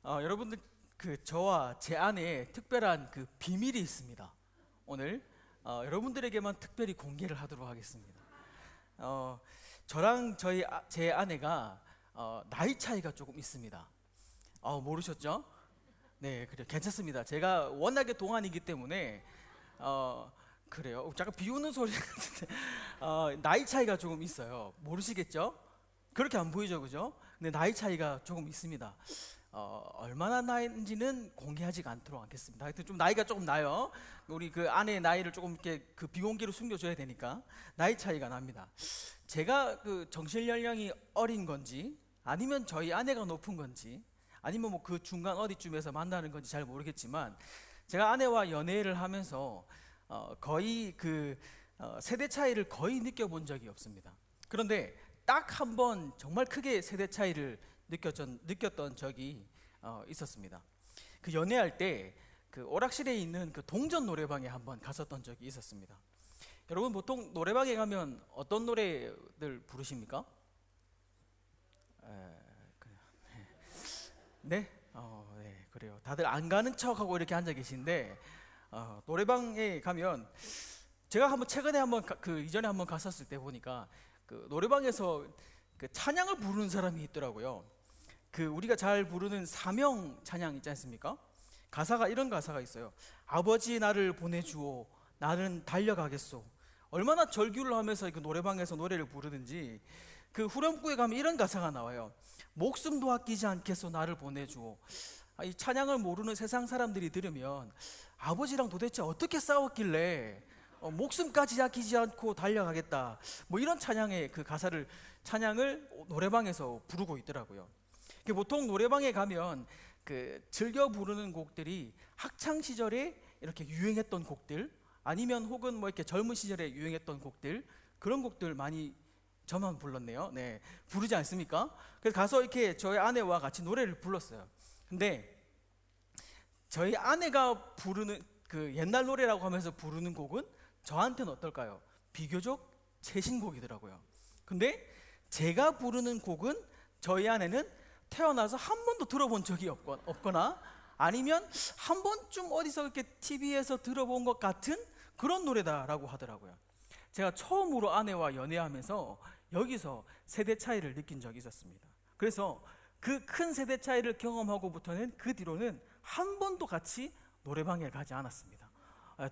여러분들 저와 제 안에 특별한 비밀이 있습니다. 오늘 여러분들에게만 특별히 공개를 하도록 하겠습니다. 저랑 제 아내가 나이 차이가 조금 있습니다. 모르셨죠? 네, 그래 괜찮습니다. 제가 워낙에 동안이기 때문에 그래요. 잠깐 비웃는 소리 같은데 나이 차이가 조금 있어요. 모르시겠죠? 그렇게 안 보이죠, 그죠? 근데 나이 차이가 조금 있습니다. 얼마나 나이인지는 공개하지 않도록 하겠습니다. 하여튼 좀 나이가 조금 나요. 우리 아내의 나이를 조금 이렇게 비공개로 숨겨줘야 되니까 나이 차이가 납니다. 제가 정신 연령이 어린 건지 아니면 저희 아내가 높은 건지 아니면 뭐 그 중간 어디쯤에서 만나는 건지 잘 모르겠지만 제가 아내와 연애를 하면서 거의 세대 차이를 거의 느껴본 적이 없습니다. 그런데 딱 한 번 정말 크게 세대 차이를 느꼈던 적이 있었습니다. 연애할 때 오락실에 있는 동전 노래방에 한번 갔었던 적이 있었습니다. 여러분 보통 노래방에 가면 어떤 노래들 부르십니까? 네? 네, 그래요. 다들 안 가는 척하고 이렇게 앉아 계신데 노래방에 가면 제가 최근에 이전에 한번 갔었을 때 보니까 노래방에서 찬양을 부르는 사람이 있더라고요. 우리가 잘 부르는 사명 찬양 있지 않습니까? 이런 가사가 있어요. 아버지 나를 보내주오 나는 달려가겠소. 얼마나 절규를 하면서 노래방에서 노래를 부르든지 후렴구에 가면 이런 가사가 나와요. 목숨도 아끼지 않겠소 나를 보내주오. 이 찬양을 모르는 세상 사람들이 들으면 아버지랑 도대체 어떻게 싸웠길래 목숨까지 아끼지 않고 달려가겠다, 뭐 이런 찬양의 찬양을 노래방에서 부르고 있더라고요. 보통 노래방에 가면 즐겨 부르는 곡들이 학창 시절에 이렇게 유행했던 곡들, 아니면 혹은 뭐 이렇게 젊은 시절에 유행했던 곡들, 그런 곡들 많이 저만 불렀네요. 네, 부르지 않습니까? 그래서 가서 이렇게 저희 아내와 같이 노래를 불렀어요. 근데 저희 아내가 부르는 옛날 노래라고 하면서 부르는 곡은 저한테는 어떨까요? 비교적 최신곡이더라고요. 근데 제가 부르는 곡은 저희 아내는 태어나서 한 번도 들어본 적이 없거나 아니면 한 번쯤 어디서 이렇게 TV에서 들어본 것 같은 그런 노래다라고 하더라고요. 제가 처음으로 아내와 연애하면서 여기서 세대 차이를 느낀 적이 있었습니다. 그래서 큰 세대 차이를 경험하고부터는 그 뒤로는 한 번도 같이 노래방에 가지 않았습니다.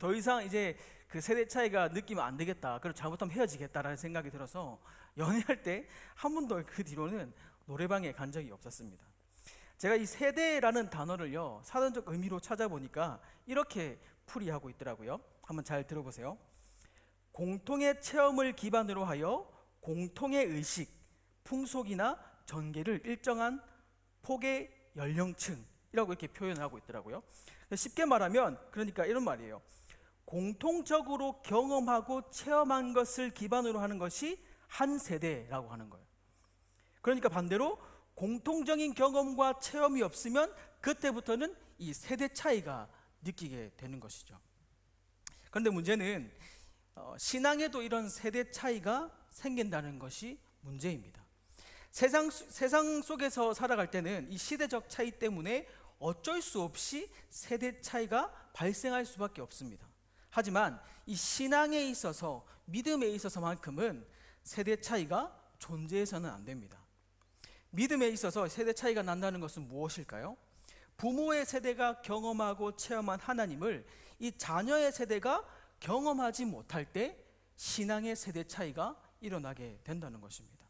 더 이상 이제 세대 차이가 느끼면 안 되겠다, 그리고 잘못하면 헤어지겠다라는 생각이 들어서 연애할 때 한 번도 그 뒤로는 노래방에 간 적이 없었습니다. 제가 이 세대라는 단어를요 사전적 의미로 찾아보니까 이렇게 풀이하고 있더라고요. 한번 잘 들어보세요. 공통의 체험을 기반으로 하여 공통의 의식, 풍속이나 전개를 일정한 폭의 연령층이라고 이렇게 표현하고 있더라고요. 쉽게 말하면 그러니까 이런 말이에요. 공통적으로 경험하고 체험한 것을 기반으로 하는 것이 한 세대라고 하는 거예요. 그러니까 반대로 공통적인 경험과 체험이 없으면 그때부터는 이 세대 차이가 느끼게 되는 것이죠. 그런데 문제는 신앙에도 이런 세대 차이가 생긴다는 것이 문제입니다. 세상 속에서 살아갈 때는 이 시대적 차이 때문에 어쩔 수 없이 세대 차이가 발생할 수밖에 없습니다. 하지만 이 신앙에 있어서, 믿음에 있어서만큼은 세대 차이가 존재해서는 안 됩니다. 믿음에 있어서 세대 차이가 난다는 것은 무엇일까요? 부모의 세대가 경험하고 체험한 하나님을 이 자녀의 세대가 경험하지 못할 때 신앙의 세대 차이가 일어나게 된다는 것입니다.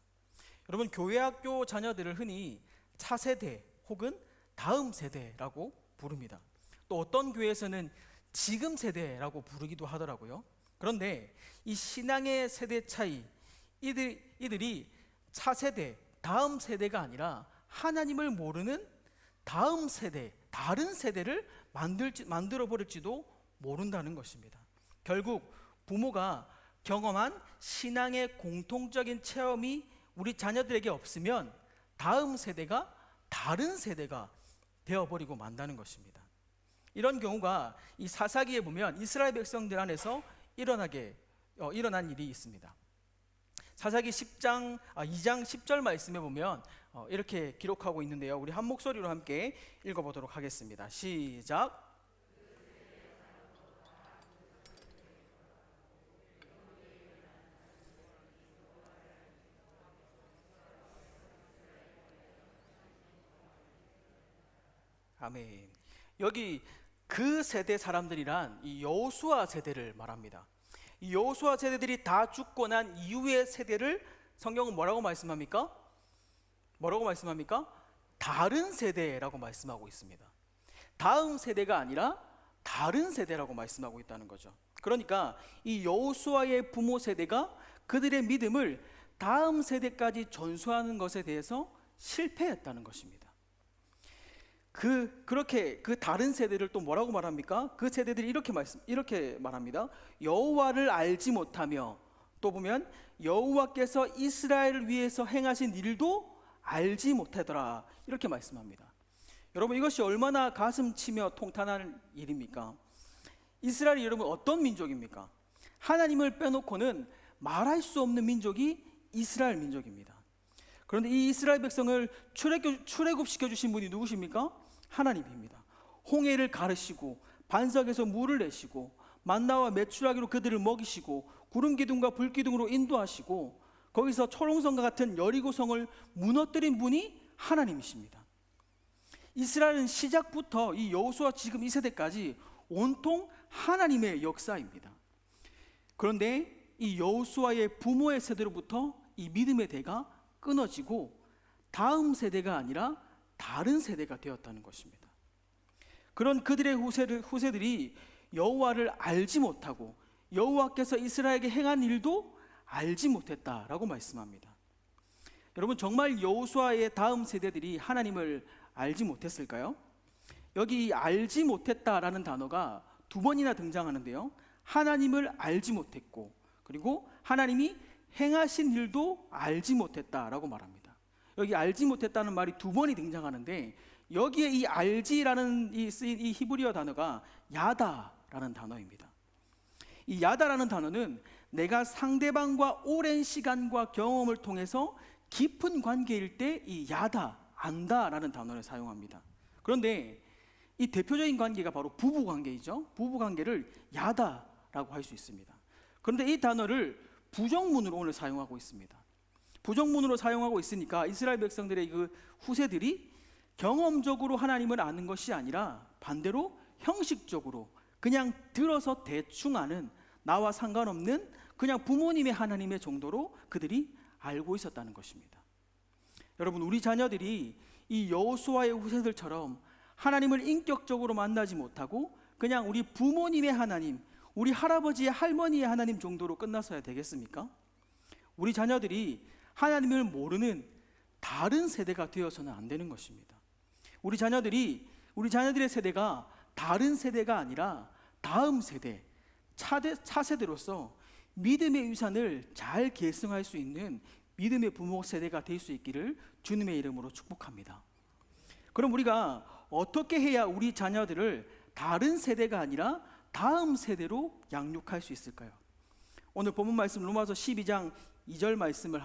여러분, 교회 학교 자녀들을 흔히 차세대 혹은 다음 세대라고 부릅니다. 또 어떤 교회에서는 지금 세대라고 부르기도 하더라고요. 그런데 이 신앙의 세대 차이, 이들이 차세대, 다음 세대가 아니라 하나님을 모르는 다음 세대, 다른 세대를 만들어 버릴지도 모른다는 것입니다. 결국 부모가 경험한 신앙의 공통적인 체험이 우리 자녀들에게 없으면 다음 세대가 다른 세대가 되어버리고 만다는 것입니다. 이런 경우가 이 사사기에 보면 이스라엘 백성들 안에서 일어난 일이 있습니다. 사사기 2장 10절 말씀에 보면 이렇게 기록하고 있는데요. 우리 한 목소리로 함께 읽어보도록 하겠습니다. 시작. 아멘. 여기 그 세대 사람들이란 이 여호수아 세대를 말합니다. 이 여호수아 세대들이 다 죽고 난 이후의 세대를 성경은 뭐라고 말씀합니까? 뭐라고 말씀합니까? 다른 세대라고 말씀하고 있습니다. 다음 세대가 아니라 다른 세대라고 말씀하고 있다는 거죠. 그러니까 이 여호수아의 부모 세대가 그들의 믿음을 다음 세대까지 전수하는 것에 대해서 실패했다는 것입니다. 그렇게 그 다른 세대를 또 뭐라고 말합니까? 그 세대들이 이렇게 말합니다. 여호와를 알지 못하며, 또 보면 여호와께서 이스라엘을 위해서 행하신 일도 알지 못하더라, 이렇게 말씀합니다. 여러분, 이것이 얼마나 가슴 치며 통탄한 일입니까? 이스라엘이 여러분 어떤 민족입니까? 하나님을 빼놓고는 말할 수 없는 민족이 이스라엘 민족입니다. 그런데 이 이스라엘 백성을 출애굽시켜 주신 분이 누구십니까? 하나님입니다. 홍해를 가르시고 반석에서 물을 내시고 만나와 메추라기로 그들을 먹이시고 구름 기둥과 불 기둥으로 인도하시고 거기서 초롱성과 같은 여리고성을 무너뜨린 분이 하나님이십니다. 이스라엘은 시작부터 이 여호수아 지금 이 세대까지 온통 하나님의 역사입니다. 그런데 이 여호수아의 부모의 세대로부터 이 믿음의 대가 끊어지고 다음 세대가 아니라 다른 세대가 되었다는 것입니다. 그런 그들의 후세들이 여호와를 알지 못하고 여호와께서 이스라엘에게 행한 일도 알지 못했다라고 말씀합니다. 여러분, 정말 여호수아의 다음 세대들이 하나님을 알지 못했을까요? 여기 이 알지 못했다라는 단어가 두 번이나 등장하는데요. 하나님을 알지 못했고, 그리고 하나님이 행하신 일도 알지 못했다라고 말합니다. 여기 알지 못했다는 말이 두 번이 등장하는데, 여기에 이 알지라는 이 히브리어 단어가 야다라는 단어입니다. 이 야다라는 단어는 내가 상대방과 오랜 시간과 경험을 통해서 깊은 관계일 때 이 야다, 안다라는 단어를 사용합니다. 그런데 이 대표적인 관계가 바로 부부 관계이죠. 부부 관계를 야다라고 할 수 있습니다. 그런데 이 단어를 부정문으로 오늘 사용하고 있습니다. 부정문으로 사용하고 있으니까 이스라엘 백성들의 그 후세들이 경험적으로 하나님을 아는 것이 아니라 반대로 형식적으로 그냥 들어서 대충 아는, 나와 상관없는 그냥 부모님의 하나님의 정도로 그들이 알고 있었다는 것입니다. 여러분, 우리 자녀들이 이 여호수아의 후세들처럼 하나님을 인격적으로 만나지 못하고 그냥 우리 부모님의 하나님, 우리 할아버지의 할머니의 하나님 정도로 끝나서야 되겠습니까? 우리 자녀들이 하나님을 모르는 다른 세대가 되어서는 안 되는 것입니다. 우리 자녀들의 세대가 다른 세대가 아니라 다음 세대, 차세대로서 믿음의 유산을 잘 계승할 수 있는 믿음의 부모 세대가 될 수 있기를 주님의 이름으로 축복합니다. 그럼 우리가 어떻게 해야 우리 자녀들을 다른 세대가 아니라 다음 세대로 양육할 수 있을까요? 오늘 본문 말씀 로마서 12장 2절 말씀을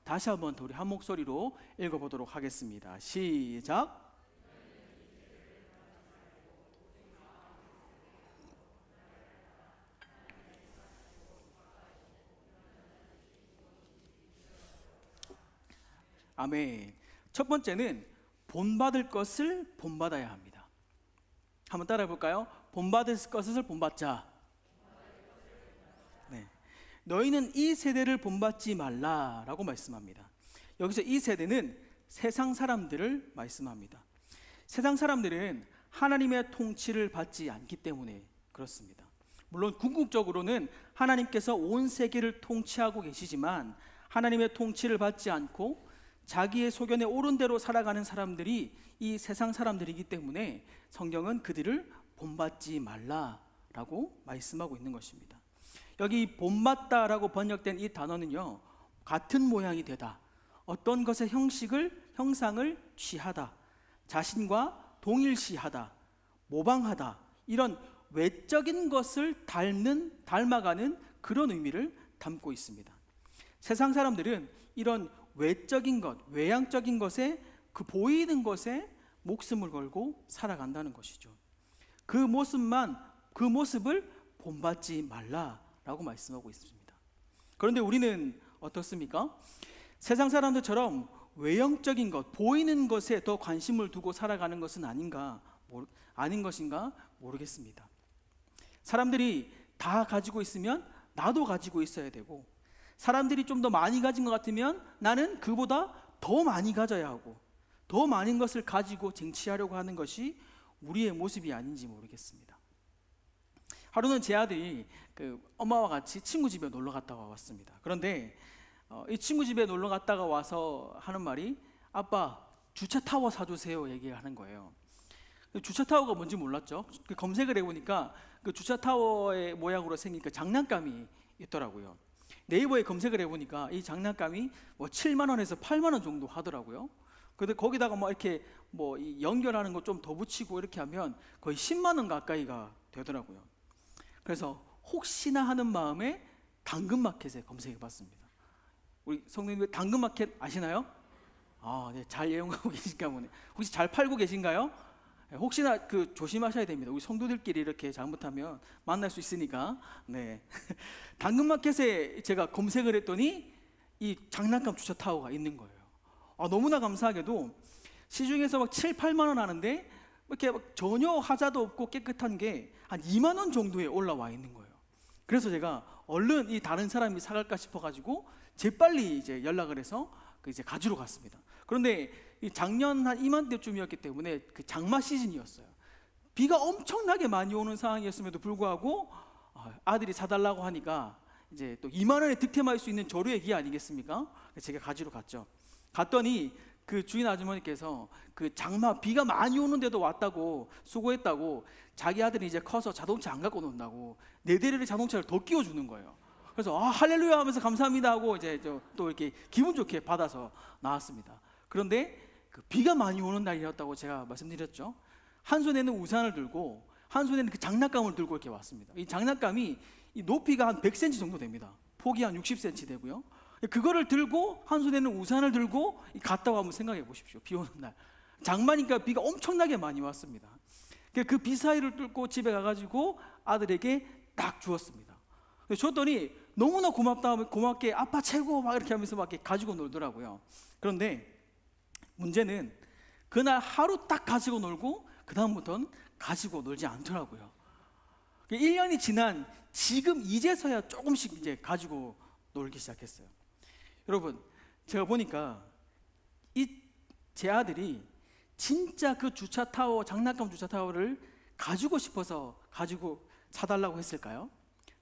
다시 한번 우리 한 목소리로 읽어보도록 하겠습니다. 시작. 아멘. 첫 번째는 본받을 것을 본받아야 합니다. 한번 따라해 볼까요? 본받을 것을 본받자. 네. 너희는 이 세대를 본받지 말라라고 말씀합니다. 여기서 이 세대는 세상 사람들을 말씀합니다. 세상 사람들은 하나님의 통치를 받지 않기 때문에 그렇습니다. 물론 궁극적으로는 하나님께서 온 세계를 통치하고 계시지만 하나님의 통치를 받지 않고 자기의 소견에 옳은 대로 살아가는 사람들이 이 세상 사람들이기 때문에 성경은 그들을 본받지 말라라고 말씀하고 있는 것입니다. 여기 본받다라고 번역된 이 단어는요, 같은 모양이 되다, 어떤 것의 형상을 취하다, 자신과 동일시하다, 모방하다, 이런 외적인 것을 닮아가는 그런 의미를 담고 있습니다. 세상 사람들은 이런 외적인 것, 외향적인 것에, 그 보이는 것에 목숨을 걸고 살아간다는 것이죠. 그 모습을 본받지 말라라고 말씀하고 있습니다. 그런데 우리는 어떻습니까? 세상 사람들처럼 외형적인 것, 보이는 것에 더 관심을 두고 살아가는 것은 아닌 것인가 모르겠습니다. 사람들이 다 가지고 있으면 나도 가지고 있어야 되고, 사람들이 좀 더 많이 가진 것 같으면 나는 그보다 더 많이 가져야 하고, 더 많은 것을 가지고 쟁취하려고 하는 것이 우리의 모습이 아닌지 모르겠습니다. 하루는 제 아들이 엄마와 같이 친구 집에 놀러 갔다가 왔습니다. 그런데 이 친구 집에 놀러 갔다가 와서 하는 말이, 아빠 주차 타워 사주세요 얘기하는 거예요. 주차 타워가 뭔지 몰랐죠. 검색을 해보니까 그 주차 타워의 모양으로 생긴 그 장난감이 있더라고요. 네이버에 검색을 해보니까 이 장난감이 뭐 7만 원에서 8만 원 정도 하더라고요. 근데 거기다가 뭐 이렇게 뭐 연결하는 거 좀 더 붙이고 이렇게 하면 거의 10만 원 가까이가 되더라고요. 그래서 혹시나 하는 마음에 당근마켓에 검색해봤습니다. 우리 성도님들 당근마켓 아시나요? 네, 잘 이용하고 계신가 보네. 혹시 잘 팔고 계신가요? 혹시나 조심하셔야 됩니다. 우리 성도들끼리 이렇게 잘못하면 만날 수 있으니까. 네. 당근마켓에 제가 검색을 했더니 이 장난감 주차 타워가 있는 거예요. 너무나 감사하게도 시중에서 막 7, 8만 원 하는데 이렇게 전혀 하자도 없고 깨끗한 게 한 2만 원 정도에 올라와 있는 거예요. 그래서 제가 얼른 이 다른 사람이 사갈까 싶어가지고 재빨리 이제 연락을 해서 이제 가지러 갔습니다. 그런데 작년 한 이맘때쯤이었기 때문에 그 장마 시즌이었어요. 비가 엄청나게 많이 오는 상황이었음에도 불구하고 아들이 사달라고 하니까 이제 또 2만 원에 득템할 수 있는 저류의 기 아니겠습니까? 제가 가지러 갔죠. 갔더니 그 주인 아주머니께서 그 장마 비가 많이 오는데도 왔다고, 수고했다고, 자기 아들이 이제 커서 자동차 안 갖고 논다고 4대리의 자동차를 더 끼워주는 거예요. 그래서 할렐루야 하면서 감사합니다 하고 이제 또 이렇게 기분 좋게 받아서 나왔습니다. 그런데 그 비가 많이 오는 날이었다고 제가 말씀드렸죠. 한 손에는 우산을 들고 한 손에는 그 장난감을 들고 이렇게 왔습니다. 이 장난감이 이 높이가 한 100cm 정도 됩니다. 폭이 한 60cm 되고요. 그거를 들고 한 손에는 우산을 들고 갔다고 한번 생각해 보십시오. 비 오는 날 장마니까 비가 엄청나게 많이 왔습니다. 그 비 사이를 뚫고 집에 가가지고 아들에게 딱 주었습니다. 줬더니 너무나 고맙게 아빠 최고 막 이렇게 하면서 막 이렇게 가지고 놀더라고요. 그런데 문제는 그날 하루 딱 가지고 놀고 그 다음부터는 가지고 놀지 않더라고요. 1년이 지난 지금 이제서야 조금씩 이제 가지고 놀기 시작했어요. 여러분, 제가 보니까 제 아들이 진짜 그 장난감 주차 타워를 가지고 싶어서 가지고 사달라고 했을까요?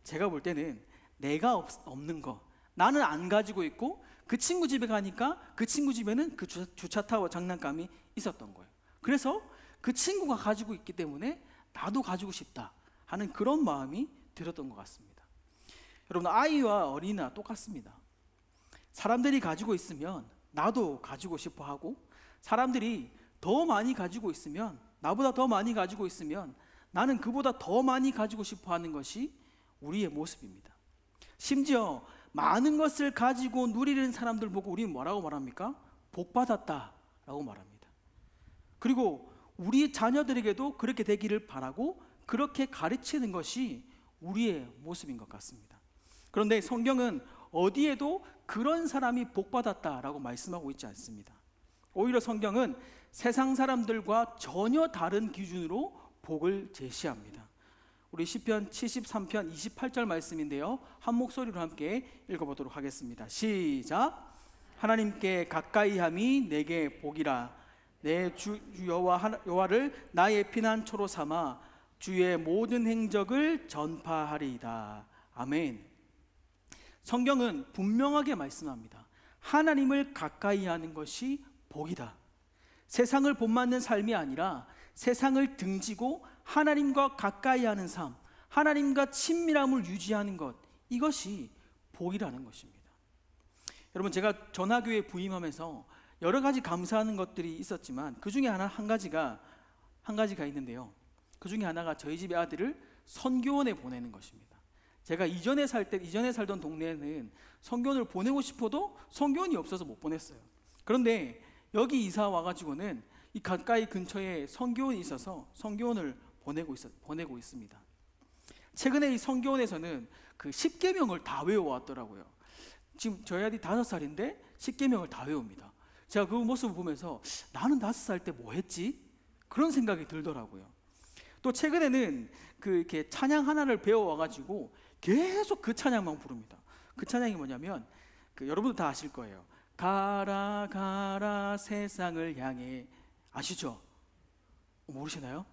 제가 볼 때는 내가 없는 거, 나는 안 가지고 있고 그 친구 집에 가니까 그 친구 집에는 그 주차 타워 장난감이 있었던 거예요. 그래서 그 친구가 가지고 있기 때문에 나도 가지고 싶다 하는 그런 마음이 들었던 것 같습니다. 여러분, 아이와 어린이나 똑같습니다. 사람들이 가지고 있으면 나도 가지고 싶어 하고, 사람들이 더 많이 가지고 있으면, 나보다 더 많이 가지고 있으면 나는 그보다 더 많이 가지고 싶어 하는 것이 우리의 모습입니다. 심지어 많은 것을 가지고 누리는 사람들 보고 우리는 뭐라고 말합니까? 복 받았다 라고 말합니다. 그리고 우리 자녀들에게도 그렇게 되기를 바라고 그렇게 가르치는 것이 우리의 모습인 것 같습니다. 그런데 성경은 어디에도 그런 사람이 복 받았다라고 말씀하고 있지 않습니다. 오히려 성경은 세상 사람들과 전혀 다른 기준으로 복을 제시합니다. 우리 시편 73편 28절 말씀인데요, 한 목소리로 함께 읽어보도록 하겠습니다. 시작. 하나님께 가까이함이 내게 복이라. 내 주 여호와를 나의 피난처로 삼아 주의 모든 행적을 전파하리이다. 아멘. 성경은 분명하게 말씀합니다. 하나님을 가까이 하는 것이 복이다. 세상을 본받는 삶이 아니라 세상을 등지고 하나님과 가까이 하는 삶, 하나님과 친밀함을 유지하는 것, 이것이 복이라는 것입니다. 여러분, 제가 전하교회 부임하면서 여러 가지 감사하는 것들이 있었지만 그 중에 한 가지가 있는데요, 그 중에 하나가 저희 집의 아들을 선교원에 보내는 것입니다. 제가 이전에 살던 동네에는 성교원을 보내고 싶어도 성교원이 없어서 못 보냈어요. 그런데 여기 이사 와가지고는 이 가까이 근처에 성교원이 있어서 성교원을 보내고 있습니다. 최근에 이 성교원에서는 그 10계명을 다 외워왔더라고요. 지금 저희 아들이 5살인데 10계명을 다 외웁니다. 제가 그 모습을 보면서 나는 5살 때 뭐 했지? 그런 생각이 들더라고요. 또 최근에는 이렇게 찬양 하나를 배워와가지고 계속 그 찬양만 부릅니다. 그 찬양이 뭐냐면 여러분도 다 아실 거예요. 가라 가라 세상을 향해. 아시죠? 모르시나요?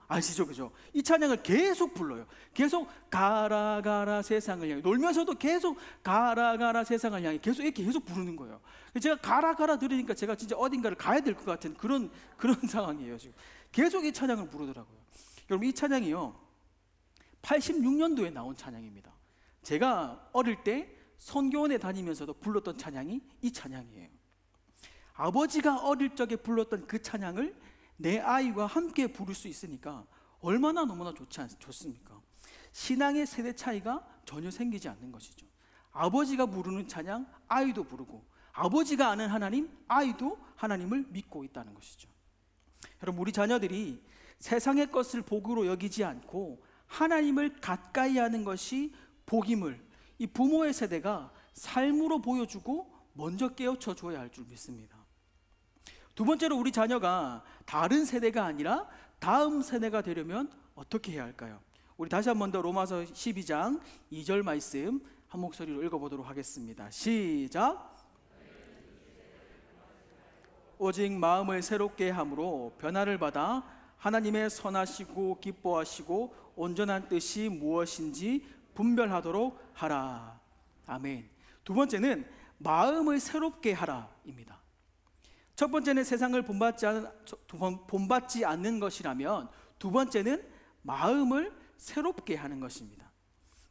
아시죠? 그죠? 이 찬양을 계속 불러요. 계속 가라 가라 세상을 향해. 놀면서도 계속 가라 가라 세상을 향해 계속 이렇게 계속 부르는 거예요. 제가 가라 가라 들으니까 제가 진짜 어딘가를 가야 될 것 같은 그런 상황이에요. 지금 계속 이 찬양을 부르더라고요. 여러분, 이 찬양이요 86년도에 나온 찬양입니다. 제가 어릴 때 선교원에 다니면서도 불렀던 찬양이 이 찬양이에요. 아버지가 어릴 적에 불렀던 그 찬양을 내 아이와 함께 부를 수 있으니까 얼마나 너무나 좋습니까? 신앙의 세대 차이가 전혀 생기지 않는 것이죠. 아버지가 부르는 찬양 아이도 부르고, 아버지가 아는 하나님 아이도 하나님을 믿고 있다는 것이죠. 여러분, 우리 자녀들이 세상의 것을 복으로 여기지 않고 하나님을 가까이 하는 것이 복임을 이 부모의 세대가 삶으로 보여주고 먼저 깨우쳐 줘야 할 줄 믿습니다. 두 번째로, 우리 자녀가 다른 세대가 아니라 다음 세대가 되려면 어떻게 해야 할까요? 우리 다시 한 번 더 로마서 12장 2절 말씀 한 목소리로 읽어보도록 하겠습니다. 시작. 오직 마음을 새롭게 함으로 변화를 받아 하나님의 선하시고 기뻐하시고 온전한 뜻이 무엇인지 분별하도록 하라. 아멘. 두 번째는 마음을 새롭게 하라입니다. 첫 번째는 세상을 본받지 않는 것이라면, 두 번째는 마음을 새롭게 하는 것입니다.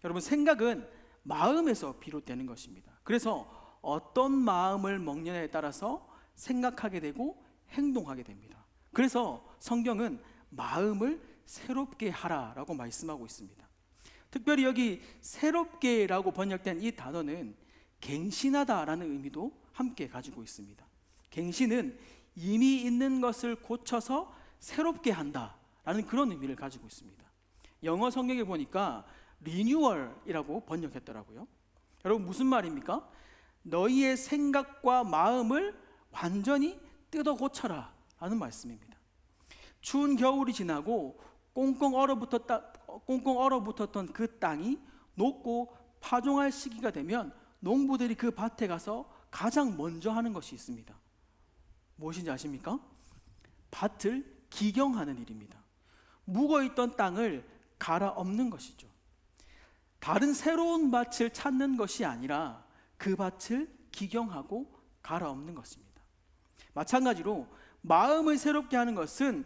여러분, 생각은 마음에서 비롯되는 것입니다. 그래서 어떤 마음을 먹느냐에 따라서 생각하게 되고 행동하게 됩니다. 그래서 성경은 마음을 새롭게 하라라고 말씀하고 있습니다. 특별히 여기 새롭게라고 번역된 이 단어는 갱신하다라는 의미도 함께 가지고 있습니다. 갱신은 이미 있는 것을 고쳐서 새롭게 한다라는 그런 의미를 가지고 있습니다. 영어 성경에 보니까 리뉴얼이라고 번역했더라고요. 여러분, 무슨 말입니까? 너희의 생각과 마음을 완전히 뜯어 고쳐라 라는 말씀입니다. 추운 겨울이 지나고 꽁꽁 얼어붙었던 그 땅이 녹고 파종할 시기가 되면 농부들이 그 밭에 가서 가장 먼저 하는 것이 있습니다. 무엇인지 아십니까? 밭을 기경하는 일입니다. 묵어있던 땅을 갈아엎는 것이죠. 다른 새로운 밭을 찾는 것이 아니라 그 밭을 기경하고 갈아엎는 것입니다. 마찬가지로 마음을 새롭게 하는 것은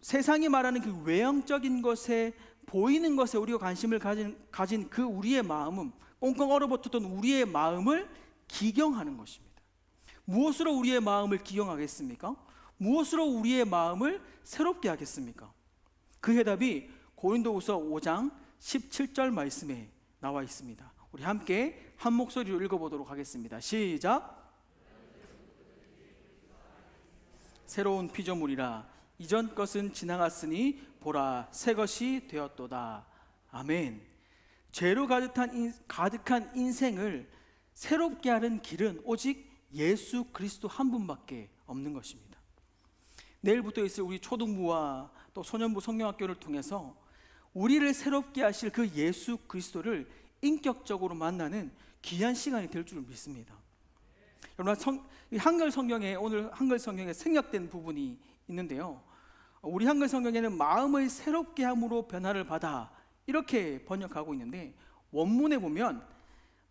세상이 말하는 그 외형적인 것에, 보이는 것에 우리가 관심을 가진 그 우리의 마음은, 꽁꽁 얼어붙었던 우리의 마음을 기경하는 것입니다. 무엇으로 우리의 마음을 기경하겠습니까? 무엇으로 우리의 마음을 새롭게 하겠습니까? 그 해답이 고린도후서 5장 17절 말씀에 나와 있습니다. 우리 함께 한 목소리로 읽어보도록 하겠습니다. 시작. 새로운 피조물이라 이전 것은 지나갔으니 보라 새 것이 되었도다. 아멘. 죄로 가득한 인생을 새롭게 하는 길은 오직 예수 그리스도 한 분밖에 없는 것입니다. 내일부터 있을 우리 초등부와 또 소년부 성경학교를 통해서 우리를 새롭게 하실 그 예수 그리스도를 인격적으로 만나는 귀한 시간이 될 줄 믿습니다. 여러분, 한글 성경에, 오늘 한글 성경에 생략된 부분이 있는데요, 우리 한글 성경에는 마음을 새롭게 함으로 변화를 받아 이렇게 번역하고 있는데, 원문에 보면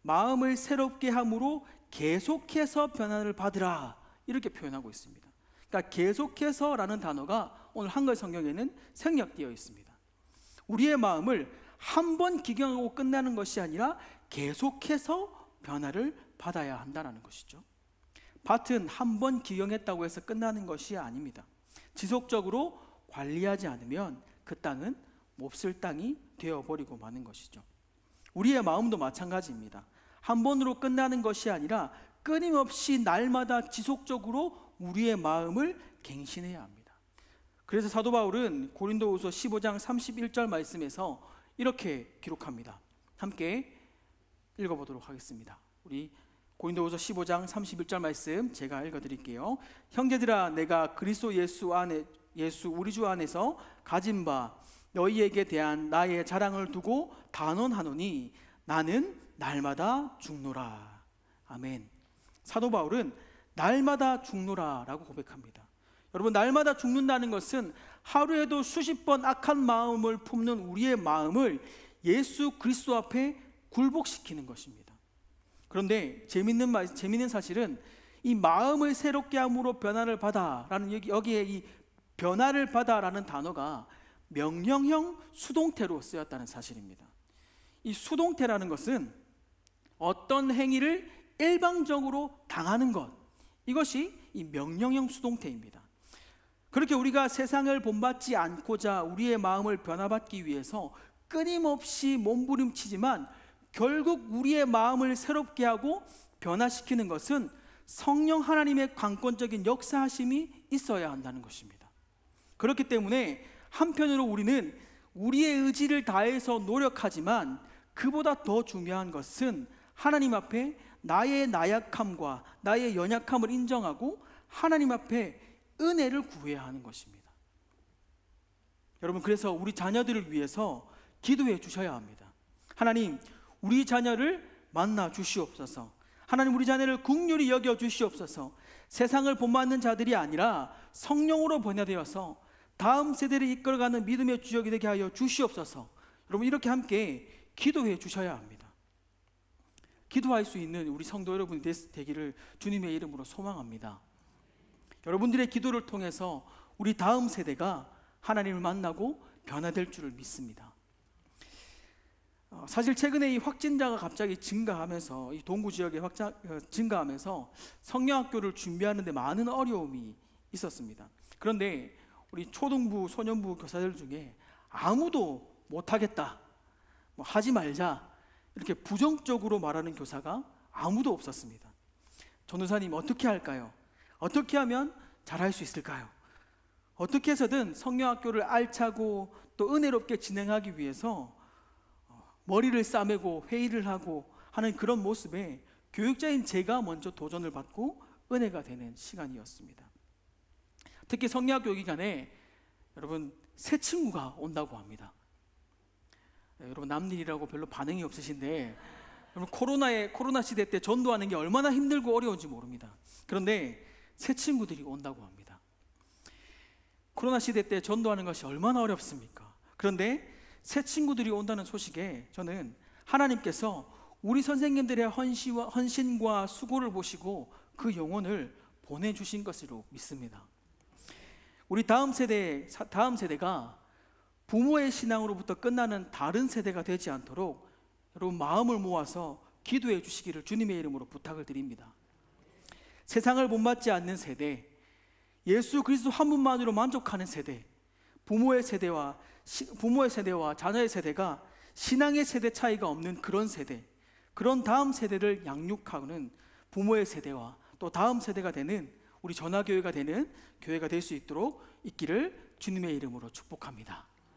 마음을 새롭게 함으로 계속해서 변화를 받으라 이렇게 표현하고 있습니다. 그러니까 계속해서라는 단어가 오늘 한글 성경에는 생략되어 있습니다. 우리의 마음을 한 번 기경하고 끝나는 것이 아니라 계속해서 변화를 받아야 한다는 것이죠. 밭은 한 번 기경했다고 해서 끝나는 것이 아닙니다. 지속적으로 관리하지 않으면 그 땅은 몹쓸 땅이 되어버리고 마는 것이죠. 우리의 마음도 마찬가지입니다. 한 번으로 끝나는 것이 아니라 끊임없이 날마다 지속적으로 우리의 마음을 갱신해야 합니다. 그래서 사도 바울은 고린도후서 15장 31절 말씀에서 이렇게 기록합니다. 함께 읽어보도록 하겠습니다. 우리 고린도후서 15장 31절 말씀 제가 읽어드릴게요. 형제들아, 내가 그리스도 예수 우리 주 안에서 가진 바 너희에게 대한 나의 자랑을 두고 단언하노니 나는 날마다 죽노라. 아멘. 사도 바울은 날마다 죽노라 라고 고백합니다. 여러분, 날마다 죽는다는 것은 하루에도 수십 번 악한 마음을 품는 우리의 마음을 예수 그리스도 앞에 굴복시키는 것입니다. 그런데 재밌는 사실은 이 마음을 새롭게 함으로 변화를 받아라는 여기에 이 변화를 받아라는 단어가 명령형 수동태로 쓰였다는 사실입니다. 이 수동태라는 것은 어떤 행위를 일방적으로 당하는 것, 이것이 이 명령형 수동태입니다. 그렇게 우리가 세상을 본받지 않고자 우리의 마음을 변화받기 위해서 끊임없이 몸부림치지만 결국 우리의 마음을 새롭게 하고 변화시키는 것은 성령 하나님의 강권적인 역사하심이 있어야 한다는 것입니다. 그렇기 때문에 한편으로 우리는 우리의 의지를 다해서 노력하지만 그보다 더 중요한 것은 하나님 앞에 나의 나약함과 나의 연약함을 인정하고 하나님 앞에 은혜를 구해야 하는 것입니다. 여러분, 그래서 우리 자녀들을 위해서 기도해 주셔야 합니다. 하나님, 우리 자녀를 만나 주시옵소서. 하나님, 우리 자녀를 긍휼히 여겨 주시옵소서. 세상을 본받는 자들이 아니라 성령으로 변화되어서 다음 세대를 이끌어가는 믿음의 주역이 되게 하여 주시옵소서. 여러분, 이렇게 함께 기도해 주셔야 합니다. 기도할 수 있는 우리 성도 여러분이 되기를 주님의 이름으로 소망합니다. 여러분들의 기도를 통해서 우리 다음 세대가 하나님을 만나고 변화될 줄을 믿습니다. 사실 최근에 이 확진자가 갑자기 증가하면서 이 동구 지역에 증가하면서 성령학교를 준비하는 데 많은 어려움이 있었습니다. 그런데 우리 초등부, 소년부 교사들 중에 아무도 못하겠다, 하지 말자, 이렇게 부정적으로 말하는 교사가 아무도 없었습니다. 전도사님, 어떻게 할까요? 어떻게 하면 잘할 수 있을까요? 어떻게 해서든 성령학교를 알차고 또 은혜롭게 진행하기 위해서 머리를 싸매고 회의를 하고 하는 그런 모습에 교육자인 제가 먼저 도전을 받고 은혜가 되는 시간이었습니다. 특히 성령학교 기간에 여러분, 새 친구가 온다고 합니다. 여러분, 남일이라고 별로 반응이 없으신데, 여러분, 코로나 시대 때 전도하는 게 얼마나 힘들고 어려운지 모릅니다. 그런데 새 친구들이 온다고 합니다. 코로나 시대 때 전도하는 것이 얼마나 어렵습니까? 그런데 새 친구들이 온다는 소식에 저는 하나님께서 우리 선생님들의 헌신과 수고를 보시고 그 영혼을 보내주신 것으로 믿습니다. 우리 다음 세대가 부모의 신앙으로부터 끝나는 다른 세대가 되지 않도록 여러분, 마음을 모아서 기도해 주시기를 주님의 이름으로 부탁을 드립니다. 세상을 본받지 않는 세대, 예수 그리스도 한 분만으로 만족하는 세대, 부모의 세대와 자녀의 세대가 신앙의 세대 차이가 없는 그런 세대, 그런 다음 세대를 양육하는 부모의 세대와 또 다음 세대가 되는 우리 전화교회가 되는 교회가 될 수 있도록 있기를 주님의 이름으로 축복합니다.